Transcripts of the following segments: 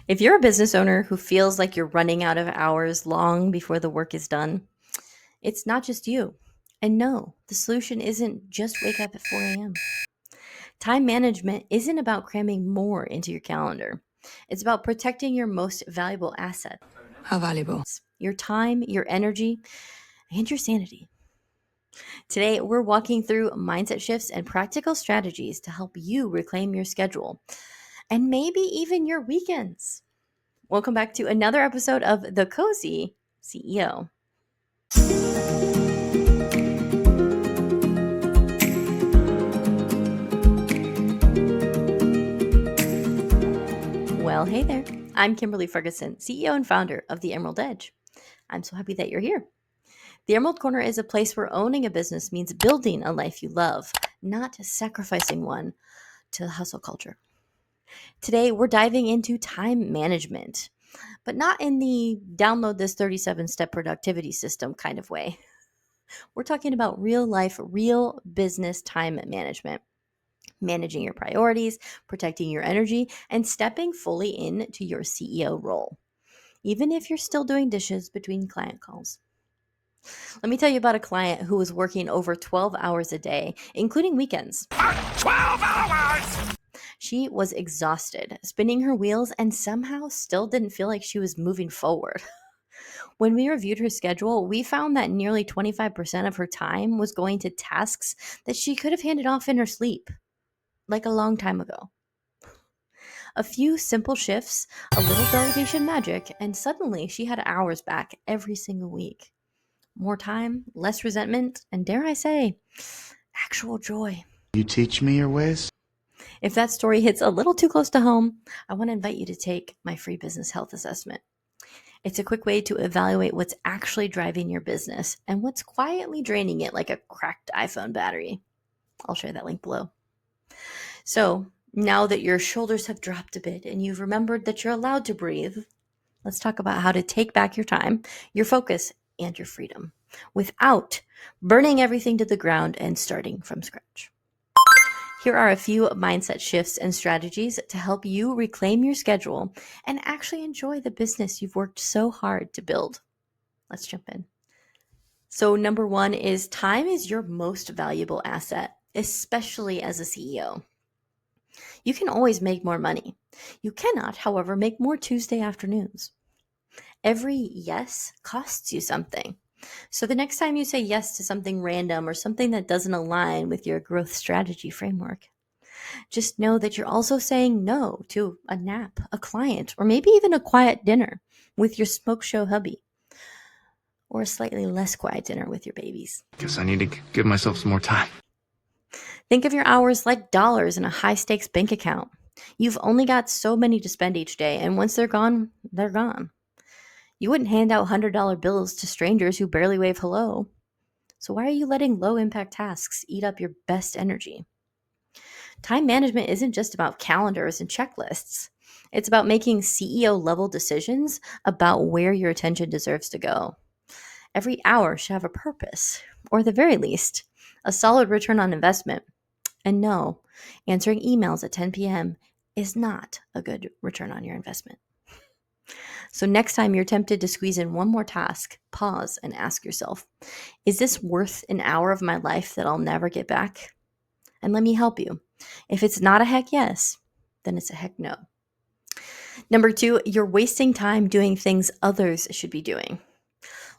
If you're a business owner who feels like you're running out of hours long before the work is done, it's not just you. And no, the solution isn't just wake up at 4 a.m. Time management isn't about cramming more into your calendar. It's about protecting your most valuable asset, How valuable? your time, your energy, and your sanity. Today, we're walking through mindset shifts and practical strategies to help you reclaim your schedule and maybe even your weekends. Welcome back to another episode of The Cozy CEO. Well, hey there. I'm Kimberly Ferguson, CEO and founder of The Emerald Edge. I'm so happy that you're here. The Emerald Corner is a place where owning a business means building a life you love, not sacrificing one to hustle culture. Today, we're diving into time management, but not in the download this 37-step productivity system kind of way. We're talking about real life, real business time management, managing your priorities, protecting your energy, and stepping fully into your CEO role, even if you're still doing dishes between client calls. Let me tell you about a client who was working over 12 hours a day, including weekends. 12 hours! She was exhausted, spinning her wheels, and somehow still didn't feel like she was moving forward. When we reviewed her schedule, we found that nearly 25% of her time was going to tasks that she could have handed off in her sleep, like a long time ago. A few simple shifts, a little delegation magic, and suddenly she had hours back every single week. More time, less resentment, and dare I say, actual joy. You teach me your ways? If that story hits a little too close to home, I want to invite you to take my free business health assessment. It's a quick way to evaluate what's actually driving your business and what's quietly draining it like a cracked iPhone battery. I'll share that link below. So, now that your shoulders have dropped a bit and you've remembered that you're allowed to breathe, let's talk about how to take back your time, your focus, and your freedom without burning everything to the ground and starting from scratch. Here are a few mindset shifts and strategies to help you reclaim your schedule and actually enjoy the business you've worked so hard to build. Let's jump in. So, number one is time is your most valuable asset, especially as a CEO. You can always make more money. You cannot, however, make more Tuesday afternoons. Every yes costs you something. So the next time you say yes to something random or something that doesn't align with your growth strategy framework, just know that you're also saying no to a nap, a client, or maybe even a quiet dinner with your smoke show hubby, or a slightly less quiet dinner with your babies. Guess I need to give myself some more time. Think of your hours like dollars in a high stakes bank account. You've only got so many to spend each day, and once they're gone, they're gone. You wouldn't hand out $100 bills to strangers who barely wave hello. So why are you letting low impact tasks eat up your best energy? Time management isn't just about calendars and checklists. It's about making CEO level decisions about where your attention deserves to go. Every hour should have a purpose, or at the very least, a solid return on investment. And no, answering emails at 10 p.m. is not a good return on your investment. So next time you're tempted to squeeze in one more task, pause and ask yourself, is this worth an hour of my life that I'll never get back? And let me help you. If it's not a heck yes, then it's a heck no. Number two, you're wasting time doing things others should be doing.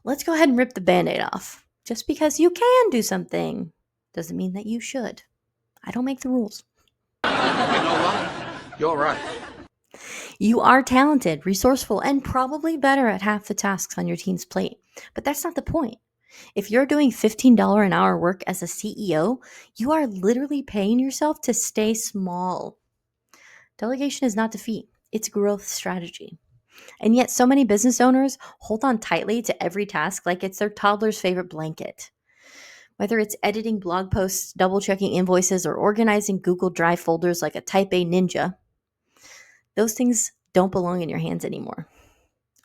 Let's go ahead and rip the Band-Aid off. Just because you can do something doesn't mean that you should. I don't make the rules. You know what? You're right. You are talented, resourceful, and probably better at half the tasks on your team's plate. But that's not the point. If you're doing $15 an hour work as a CEO, you are literally paying yourself to stay small. Delegation is not defeat, it's growth strategy. And yet, so many business owners hold on tightly to every task like it's their toddler's favorite blanket. Whether it's editing blog posts, double checking invoices, or organizing Google Drive folders like a type A ninja, those things don't belong in your hands anymore.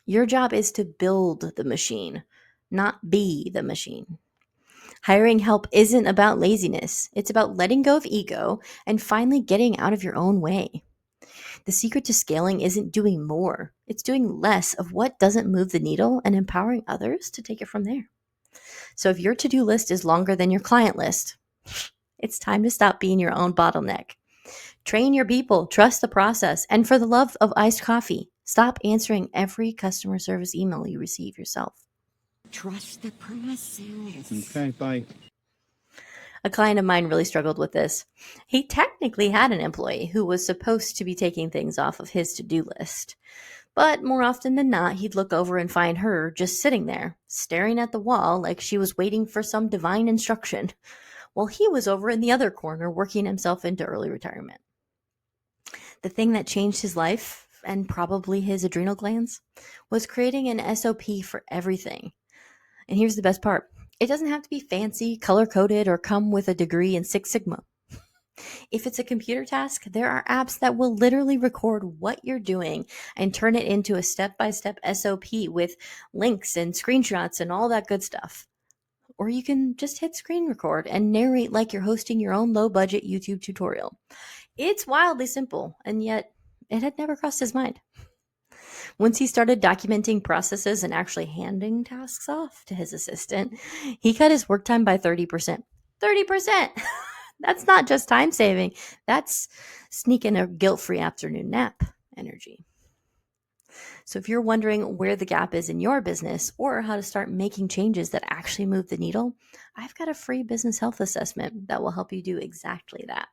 Your job is to build the machine, not be the machine. Hiring help isn't about laziness. It's about letting go of ego and finally getting out of your own way. The secret to scaling isn't doing more, it's doing less of what doesn't move the needle and empowering others to take it from there. So if your to-do list is longer than your client list, it's time to stop being your own bottleneck. Train your people, trust the process, and for the love of iced coffee, stop answering every customer service email you receive yourself. Trust the process. Okay, bye. A client of mine really struggled with this. He technically had an employee who was supposed to be taking things off of his to-do list. But more often than not, he'd look over and find her just sitting there, staring at the wall like she was waiting for some divine instruction, while he was over in the other corner working himself into early retirement. The thing that changed his life, and probably his adrenal glands, was creating an SOP for everything. And here's the best part. It doesn't have to be fancy, color-coded, or come with a degree in Six Sigma. If it's a computer task, there are apps that will literally record what you're doing and turn it into a step-by-step SOP with links and screenshots and all that good stuff. Or you can just hit screen record and narrate like you're hosting your own low-budget YouTube tutorial. It's wildly simple, and yet it had never crossed his mind. Once he started documenting processes and actually handing tasks off to his assistant, he cut his work time by 30%. 30%! That's not just time saving. That's sneaking a guilt-free afternoon nap energy. So if you're wondering where the gap is in your business or how to start making changes that actually move the needle, I've got a free business health assessment that will help you do exactly that.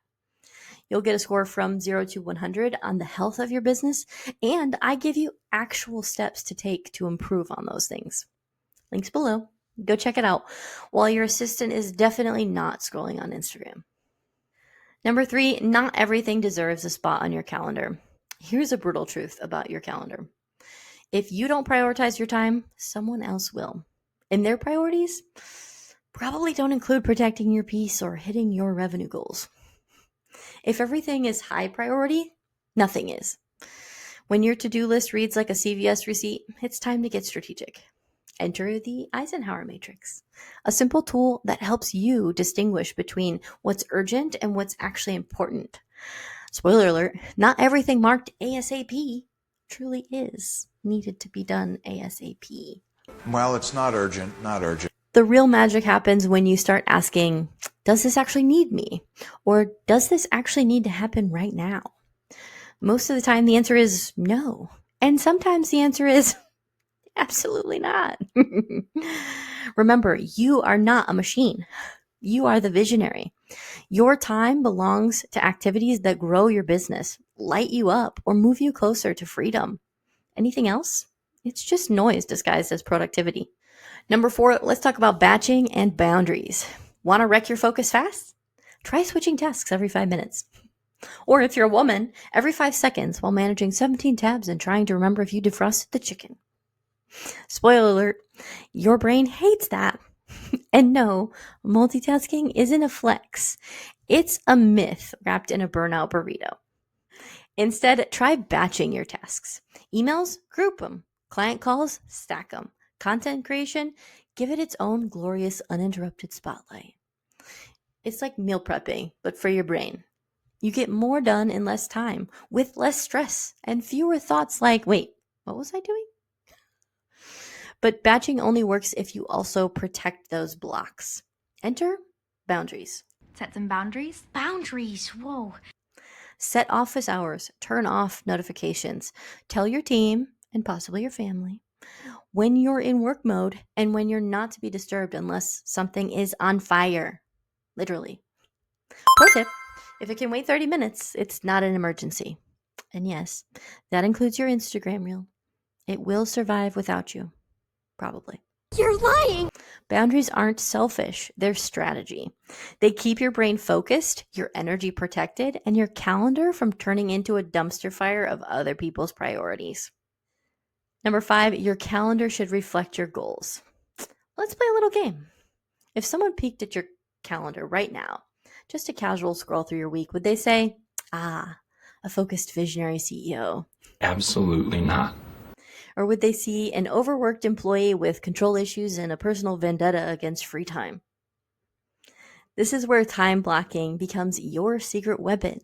You'll get a score from 0 to 100 on the health of your business, and I give you actual steps to take to improve on those things. Links below. Go check it out, while your assistant is definitely not scrolling on Instagram. Number 3, not everything deserves a spot on your calendar. Here's a brutal truth about your calendar. If you don't prioritize your time, someone else will. And their priorities probably don't include protecting your peace or hitting your revenue goals. If everything is high priority, nothing is. When your to-do list reads like a CVS receipt, it's time to get strategic. Enter the Eisenhower Matrix, a simple tool that helps you distinguish between what's urgent and what's actually important. Spoiler alert, not everything marked ASAP truly is needed to be done ASAP. Well, it's not urgent, not urgent. The real magic happens when you start asking, does this actually need me? Or does this actually need to happen right now? Most of the time, the answer is no. And sometimes the answer is absolutely not. Remember, you are not a machine. You are the visionary. Your time belongs to activities that grow your business, light you up, or move you closer to freedom. Anything else? It's just noise disguised as productivity. Number 4, let's talk about batching and boundaries. Want to wreck your focus fast? Try switching tasks every 5 minutes. Or if you're a woman, every 5 seconds while managing 17 tabs and trying to remember if you defrosted the chicken. Spoiler alert, your brain hates that. And no, multitasking isn't a flex. It's a myth wrapped in a burnout burrito. Instead, try batching your tasks. Emails, group them. Client calls, stack them. Content creation, give it its own glorious uninterrupted spotlight. It's like meal prepping, but for your brain. You get more done in less time, with less stress, and fewer thoughts like, wait, what was I doing? But batching only works if you also protect those blocks. Enter boundaries. Set some boundaries. Boundaries, whoa. Set office hours. Turn off notifications. Tell your team, and possibly your family, when you're in work mode and when you're not to be disturbed unless something is on fire. Literally. Pro tip, if it can wait 30 minutes, it's not an emergency. And yes, that includes your Instagram reel. It will survive without you. Probably. You're lying. Boundaries aren't selfish. They're strategy. They keep your brain focused, your energy protected, and your calendar from turning into a dumpster fire of other people's priorities. Number 5, your calendar should reflect your goals. Let's play a little game. If someone peeked at your calendar right now, just a casual scroll through your week, would they say, a focused visionary CEO? Absolutely not. Or would they see an overworked employee with control issues and a personal vendetta against free time? This is where time blocking becomes your secret weapon.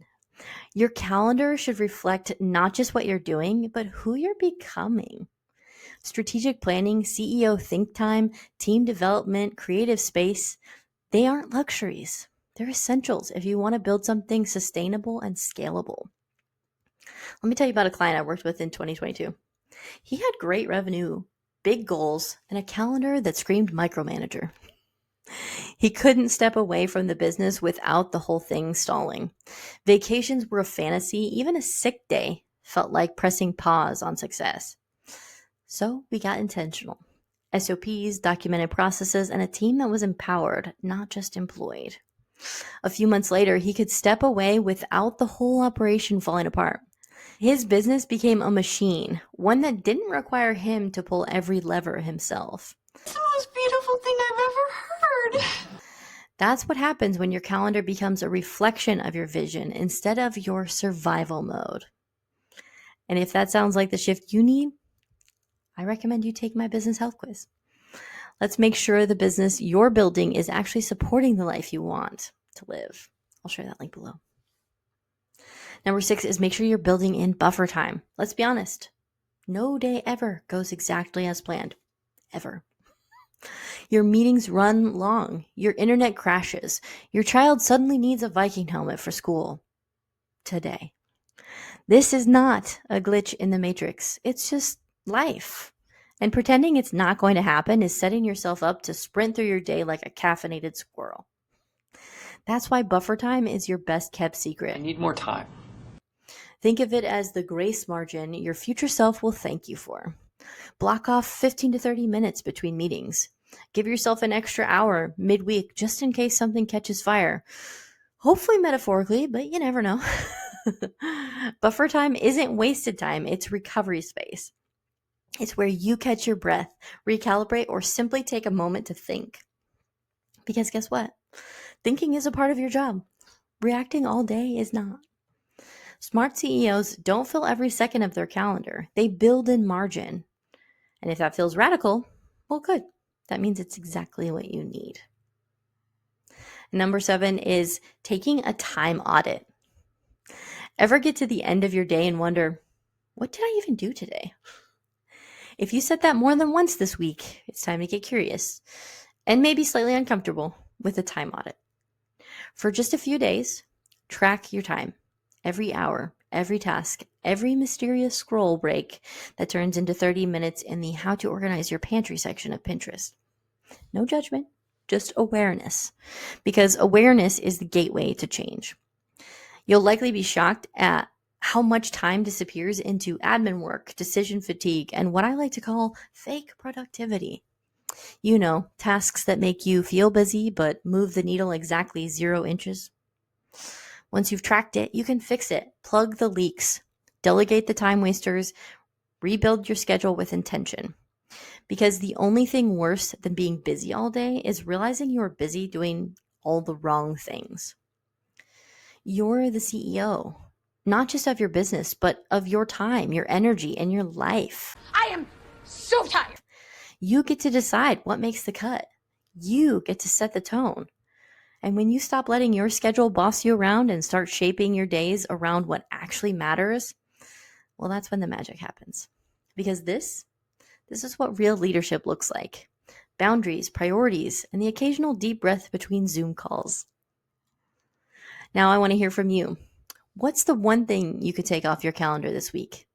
Your calendar should reflect not just what you're doing, but who you're becoming. Strategic planning, CEO think time, team development, creative space, they aren't luxuries. They're essentials if you want to build something sustainable and scalable. Let me tell you about a client I worked with in 2022. He had great revenue, big goals, and a calendar that screamed micromanager. He couldn't step away from the business without the whole thing stalling. Vacations were a fantasy. Even a sick day felt like pressing pause on success. So we got intentional. SOPs, documented processes, and a team that was empowered, not just employed. A few months later, he could step away without the whole operation falling apart. His business became a machine, one that didn't require him to pull every lever himself. It's the most beautiful thing I've ever heard. That's what happens when your calendar becomes a reflection of your vision instead of your survival mode. And if that sounds like the shift you need, I recommend you take my business health quiz. Let's make sure the business you're building is actually supporting the life you want to live. I'll share that link below. Number 6 is make sure you're building in buffer time. Let's be honest. No day ever goes exactly as planned. Ever. Your meetings run long. Your internet crashes. Your child suddenly needs a Viking helmet for school. Today. This is not a glitch in the matrix. It's just life. And pretending it's not going to happen is setting yourself up to sprint through your day like a caffeinated squirrel. That's why buffer time is your best kept secret. I need more time. Think of it as the grace margin your future self will thank you for. Block off 15 to 30 minutes between meetings. Give yourself an extra hour midweek just in case something catches fire. Hopefully metaphorically, but you never know. Buffer time isn't wasted time, it's recovery space. It's where you catch your breath, recalibrate, or simply take a moment to think. Because guess what? Thinking is a part of your job. Reacting all day is not. Smart CEOs don't fill every second of their calendar. They build in margin. And if that feels radical, well, good. That means it's exactly what you need. Number 7 is taking a time audit. Ever get to the end of your day and wonder, what did I even do today? If you said that more than once this week, it's time to get curious and maybe slightly uncomfortable with a time audit. For just a few days, track your time. Every hour, every task, every mysterious scroll break that turns into 30 minutes in the how to organize your pantry section of Pinterest. No judgment, just awareness, because awareness is the gateway to change. You'll likely be shocked at how much time disappears into admin work, decision fatigue, and what I like to call fake productivity. You know, tasks that make you feel busy but move the needle exactly 0 inches. Once you've tracked it, you can fix it, plug the leaks, delegate the time wasters, rebuild your schedule with intention. Because the only thing worse than being busy all day is realizing you're busy doing all the wrong things. You're the CEO, not just of your business, but of your time, your energy, and your life. I am so tired. You get to decide what makes the cut. You get to set the tone. And when you stop letting your schedule boss you around and start shaping your days around what actually matters, well, that's when the magic happens. Because this is what real leadership looks like. Boundaries, priorities, and the occasional deep breath between Zoom calls. Now I want to hear from you. What's the one thing you could take off your calendar this week?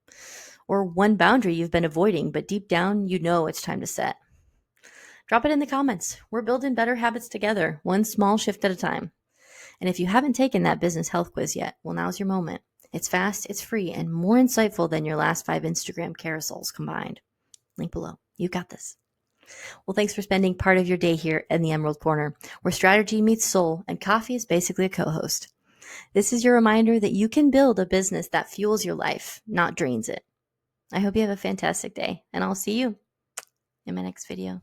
Or one boundary you've been avoiding, but deep down you know it's time to set? Drop it in the comments. We're building better habits together, one small shift at a time. And if you haven't taken that business health quiz yet, well, now's your moment. It's fast, it's free, and more insightful than your last 5 Instagram carousels combined. Link below. You got this. Well, thanks for spending part of your day here in the Emerald Corner, where strategy meets soul and coffee is basically a co-host. This is your reminder that you can build a business that fuels your life, not drains it. I hope you have a fantastic day, and I'll see you in my next video.